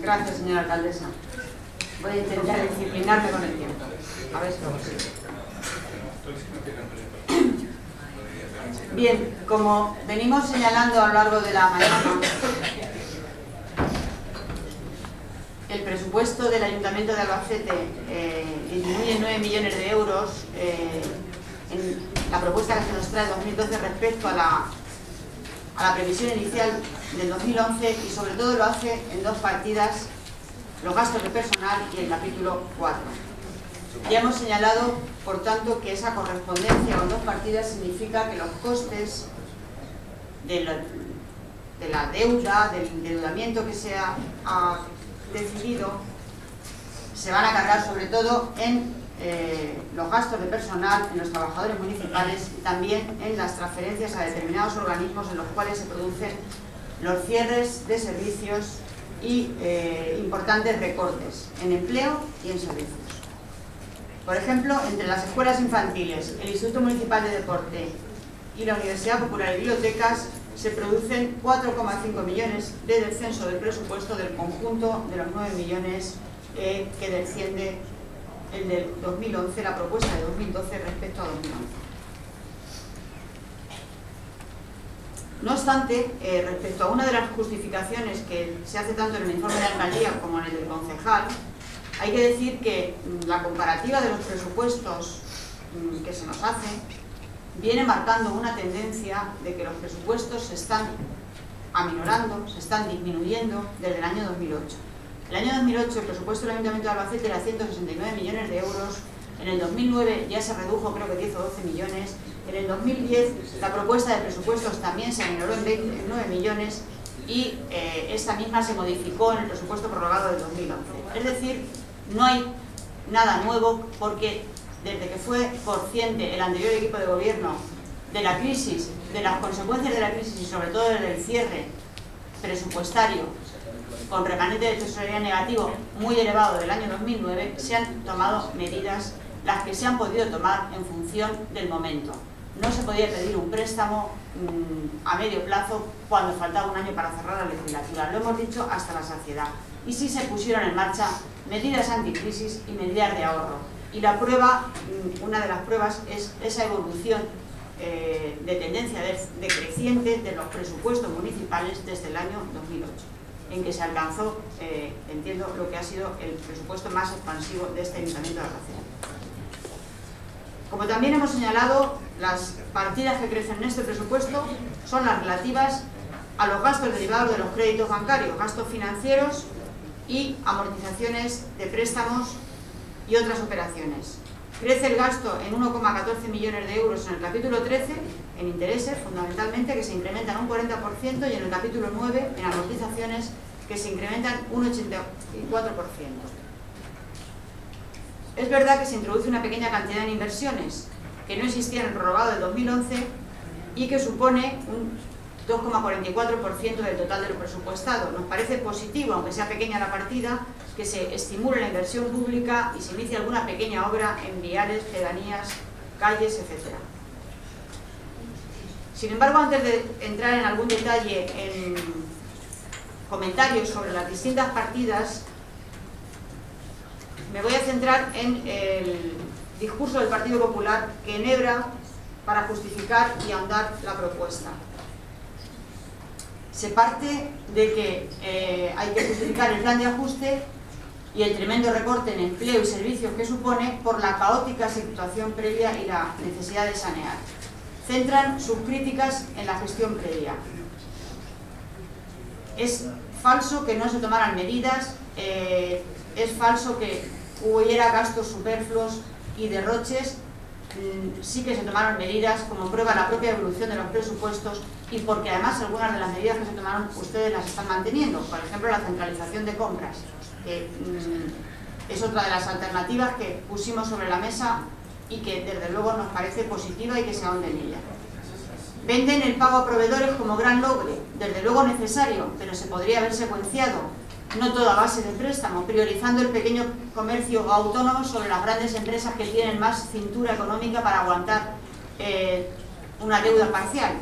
Gracias, señora alcaldesa. Voy a intentar disciplinarme con el tiempo. A ver si lo consigo. Bien, como venimos señalando a lo largo de la mañana, el presupuesto del Ayuntamiento de Albacete disminuye en 9 millones de euros en la propuesta que se nos trae 2012 respecto a la previsión inicial del 2011 y sobre todo lo hace en dos partidas, los gastos de personal y el capítulo 4. Ya hemos señalado, por tanto, que esa correspondencia con dos partidas significa que los costes de la deuda, del endeudamiento que se ha decidido, se van a cargar sobre todo en los gastos de personal, en los trabajadores municipales y también en las transferencias a determinados organismos en los cuales se producen los cierres de servicios y importantes recortes en empleo y en servicios. Por ejemplo, entre las escuelas infantiles, el Instituto Municipal de Deporte y la Universidad Popular de Bibliotecas se producen 4,5 millones de descenso del presupuesto del conjunto de los 9 millones que desciende el del 2011, la propuesta de 2012 respecto a 2011. No obstante, respecto a una de las justificaciones que se hace tanto en el informe de alcaldía como en el del concejal, hay que decir que la comparativa de los presupuestos que se nos hace viene marcando una tendencia de que los presupuestos se están aminorando, se están disminuyendo desde el año 2008. El año 2008 el presupuesto del Ayuntamiento de Albacete era 169 millones de euros, en el 2009 ya se redujo creo que 10 o 12 millones, en el 2010 la propuesta de presupuestos también se aminoró en 9 millones y esta misma se modificó en el presupuesto prorrogado del 2011. Es decir, no hay nada nuevo porque desde que fue consciente el anterior equipo de gobierno de la crisis, de las consecuencias de la crisis y sobre todo del cierre presupuestario con remanente de tesorería negativo muy elevado del año 2009, se han tomado medidas, las que se han podido tomar en función del momento. No se podía pedir un préstamo a medio plazo cuando faltaba un año para cerrar la legislatura, lo hemos dicho hasta la saciedad. Y sí se pusieron en marcha medidas anticrisis y medidas de ahorro. Y la prueba, una de las pruebas es esa evolución de tendencia decreciente de los presupuestos municipales desde el año 2008, en que se alcanzó, entiendo, lo que ha sido el presupuesto más expansivo de este Ayuntamiento de Albacete. Como también hemos señalado, las partidas que crecen en este presupuesto son las relativas a los gastos derivados de los créditos bancarios, gastos financieros y amortizaciones de préstamos y otras operaciones. Crece el gasto en 1,14 millones de euros en el capítulo 13, en intereses fundamentalmente, que se incrementan un 40%, y en el capítulo 9, en amortizaciones, que se incrementan un 84%. Es verdad que se introduce una pequeña cantidad en inversiones que no existía en el prorrogado del 2011 y que supone un 2,44% del total de lo presupuestado. Nos parece positivo, aunque sea pequeña la partida, que se estimule la inversión pública y se inicie alguna pequeña obra en viales, pedanías, calles, etc. Sin embargo, antes de entrar en algún detalle en comentarios sobre las distintas partidas, me voy a centrar en el discurso del Partido Popular que enhebra para justificar y ahondar la propuesta. Se parte de que hay que justificar el plan de ajuste y el tremendo recorte en empleo y servicios que supone por la caótica situación previa y la necesidad de sanear. Centran sus críticas en la gestión previa. Es falso que no se tomaran medidas, es falso que hubiera gastos superfluos y derroches. Sí que se tomaron medidas, como prueba la propia evolución de los presupuestos, y porque además algunas de las medidas que se tomaron ustedes las están manteniendo. Por ejemplo, la centralización de compras, que es otra de las alternativas que pusimos sobre la mesa y que desde luego nos parece positiva y que se ahonde en ella. Venden el pago a proveedores como gran logro, desde luego necesario, pero se podría haber secuenciado, no todo a base de préstamo, priorizando el pequeño comercio autónomo sobre las grandes empresas que tienen más cintura económica para aguantar una deuda parcial.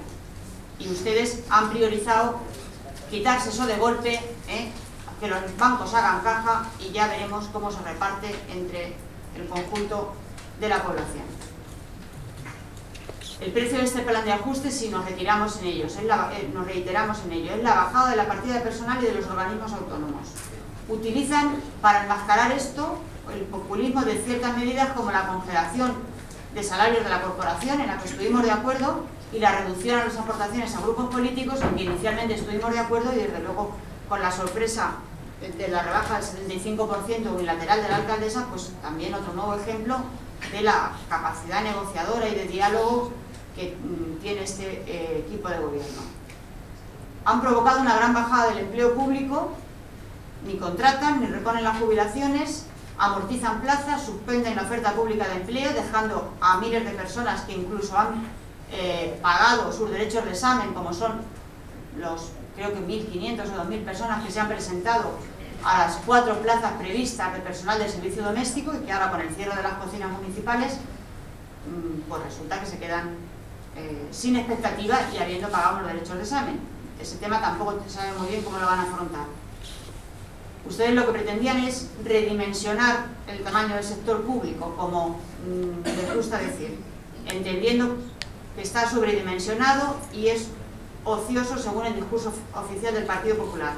Y ustedes han priorizado quitarse eso de golpe, que los bancos hagan caja y ya veremos cómo se reparte entre el conjunto de la población. El precio de este plan de ajuste, si nos retiramos en ello, nos reiteramos en ello, es la bajada de la partida de personal y de los organismos autónomos. Utilizan para enmascarar esto el populismo de ciertas medidas como la congelación de salarios de la corporación, en la que estuvimos de acuerdo, y la reducción a las aportaciones a grupos políticos, en que inicialmente estuvimos de acuerdo, y desde luego con la sorpresa de la rebaja del 75% unilateral de la alcaldesa, pues también otro nuevo ejemplo de la capacidad negociadora y de diálogo que tiene este equipo de gobierno. Han provocado una gran bajada del empleo público, ni contratan, ni reponen las jubilaciones, amortizan plazas, suspenden la oferta pública de empleo, dejando a miles de personas que incluso han pagado sus derechos de examen, como son los, creo que 1.500 o 2.000 personas que se han presentado a las 4 plazas previstas de personal del servicio doméstico, y que ahora con el cierre de las cocinas municipales pues resulta que se quedan sin expectativa y habiendo pagado los derechos de examen. Ese tema tampoco se sabe muy bien cómo lo van a afrontar. Ustedes lo que pretendían es redimensionar el tamaño del sector público, como les gusta decir, entendiendo que está sobredimensionado y es ocioso según el discurso oficial del Partido Popular.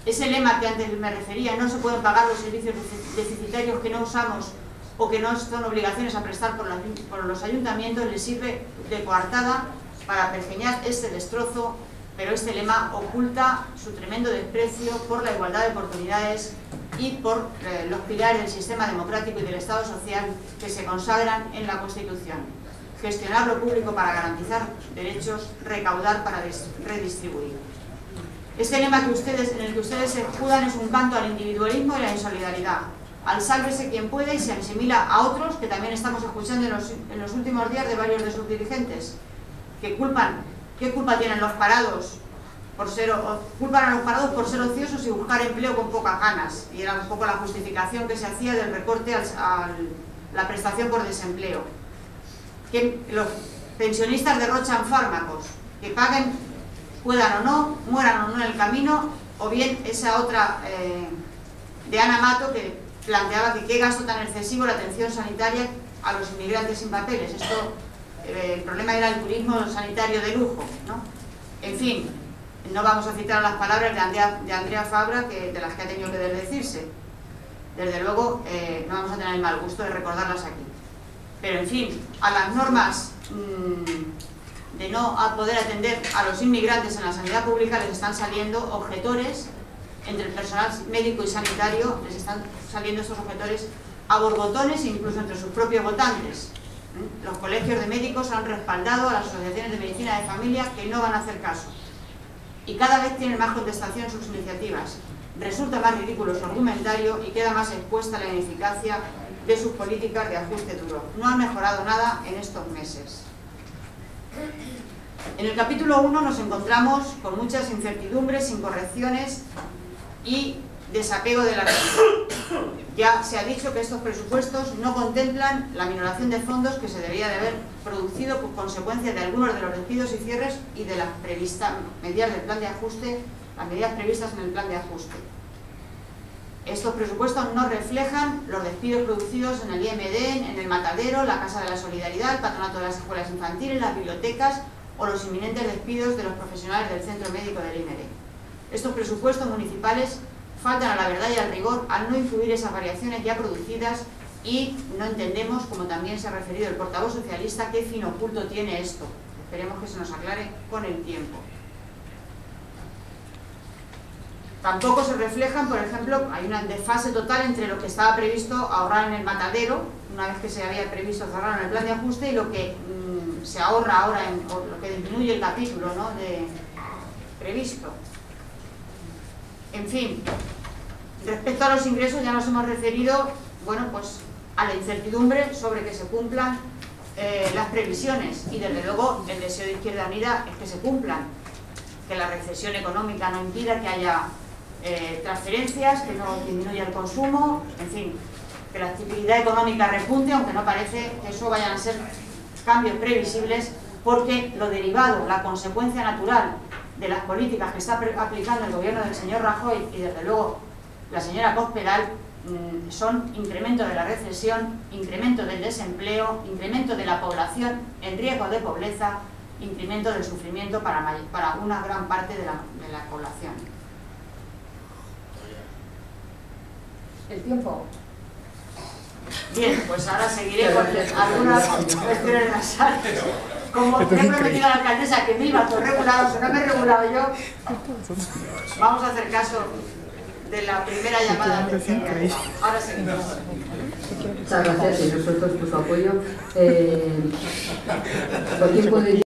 Ese lema que antes me refería, no se pueden pagar los servicios deficitarios que no usamos o que no son obligaciones a prestar por los ayuntamientos, les sirve de coartada para pergeñar este destrozo, pero este lema oculta su tremendo desprecio por la igualdad de oportunidades y por los pilares del sistema democrático y del Estado social que se consagran en la Constitución. Gestionar lo público para garantizar derechos, recaudar para redistribuir. Este lema en el que ustedes se escudan es un canto al individualismo y a la insolidaridad, al sálvese quien puede, y se asimila a otros que también estamos escuchando en los últimos días de varios de sus dirigentes, que ¿qué culpa tienen los parados culpan a los parados por ser ociosos y buscar empleo con pocas ganas? Y era un poco la justificación que se hacía del recorte a la prestación por desempleo. Que los pensionistas derrochan fármacos, que paguen, puedan o no, mueran o no en el camino, o bien esa otra de Ana Mato, que planteaba que qué gasto tan excesivo la atención sanitaria a los inmigrantes sin papeles. El problema era el turismo sanitario de lujo, ¿no? En fin, no vamos a citar las palabras de Andrea Fabra, de las que ha tenido que desdecirse. Desde luego, no vamos a tener el mal gusto de recordarlas aquí. Pero, en fin, a las normas de no poder atender a los inmigrantes en la sanidad pública les están saliendo objetores entre el personal médico y sanitario, les están saliendo estos objetores a borbotones, incluso entre sus propios votantes. Los colegios de médicos han respaldado a las asociaciones de medicina de familia, que no van a hacer caso. Y cada vez tienen más contestación sus iniciativas. Resulta más ridículo su argumentario y queda más expuesta la ineficacia de sus políticas de ajuste duro. No han mejorado nada en estos meses. En el capítulo 1 nos encontramos con muchas incertidumbres, incorrecciones y desapego de la realidad. Ya se ha dicho que estos presupuestos no contemplan la minoración de fondos que se debería de haber producido por consecuencia de algunos de los despidos y cierres y de las medidas del plan de ajuste, las medidas previstas en el plan de ajuste. Estos presupuestos no reflejan los despidos producidos en el IMD, en el Matadero, la Casa de la Solidaridad, el Patronato de las Escuelas Infantiles, las bibliotecas o los inminentes despidos de los profesionales del Centro Médico del IMD. Estos presupuestos municipales faltan a la verdad y al rigor al no incluir esas variaciones ya producidas, y no entendemos, como también se ha referido el portavoz socialista, qué fin oculto tiene esto. Esperemos que se nos aclare con el tiempo. Tampoco se reflejan, por ejemplo, hay una desfase total entre lo que estaba previsto ahorrar en el Matadero, una vez que se había previsto cerrar en el plan de ajuste, y lo que se ahorra ahora, o lo que disminuye el capítulo, ¿no?, previsto. En fin, respecto a los ingresos ya nos hemos referido, bueno, pues a la incertidumbre sobre que se cumplan las previsiones, y desde luego el deseo de Izquierda Unida es que se cumplan, que la recesión económica no impida que haya transferencias, que no disminuya el consumo, en fin, que la actividad económica repunte, aunque no parece que eso vayan a ser cambios previsibles, porque lo derivado, la consecuencia natural de las políticas que está aplicando el gobierno del señor Rajoy y desde luego la señora Cospedal son incremento de la recesión, incremento del desempleo, incremento de la población en riesgo de pobreza, incremento del sufrimiento para una gran parte de la población. ¿El tiempo? Bien, pues ahora seguiré con algunas cuestiones de las sala. Como he prometido a la alcaldesa que me iba todo regulado, que no me he regulado yo, vamos a hacer caso de la primera llamada de ahora seguimos. Muchas gracias, señor Sotos, por su apoyo. ¿Quién puede